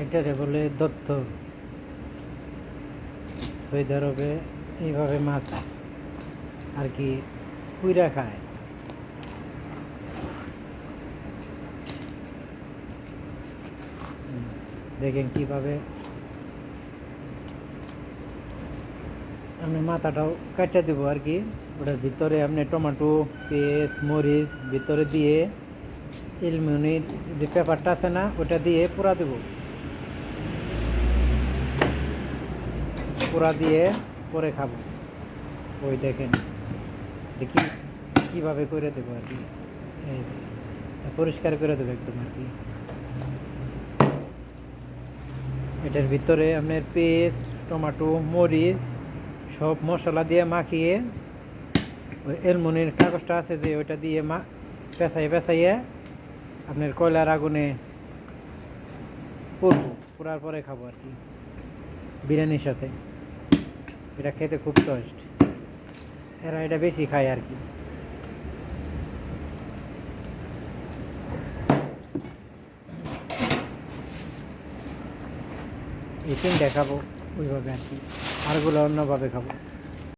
এটারে বলে দত্ত। সৌদি আরবে এইভাবে মাছ আর কি পুইরা খায়। দেখেন কিভাবে আমি মাথাটাও কাটিয়ে দেবো আর কি। ওটার ভিতরে আপনি টমেটো, পেঁয়াজ, মরিচ ভিতরে দিয়ে এলুমিনির যে পেপারটা আছে না, ওটা দিয়ে পুরা দেবো। পুরা দিয়ে পরে খাবো। ওই দেখেন দেখি কীভাবে করে দেবো আর কি। এই পরিষ্কার করে দেবো একদম আর কি। এটার ভিতরে আপনার পেঁয়াজ, টমেটো, মরিচ সব মশলা দিয়ে মাখিয়ে ওই এলমুনির কাগজটা আছে যে ওইটা দিয়ে পেঁচাইয়ে আপনার কয়লার আগুনে পুরবো। পুরার পরে খাবো আর কি বিরিয়ানির সাথে। এটা খেতে খুব টেস্ট। এরা এটা বেশি খায় আর কি। এই তিনটা খাবো ওইভাবে আর কি, আরগুলো অন্যভাবে খাবো।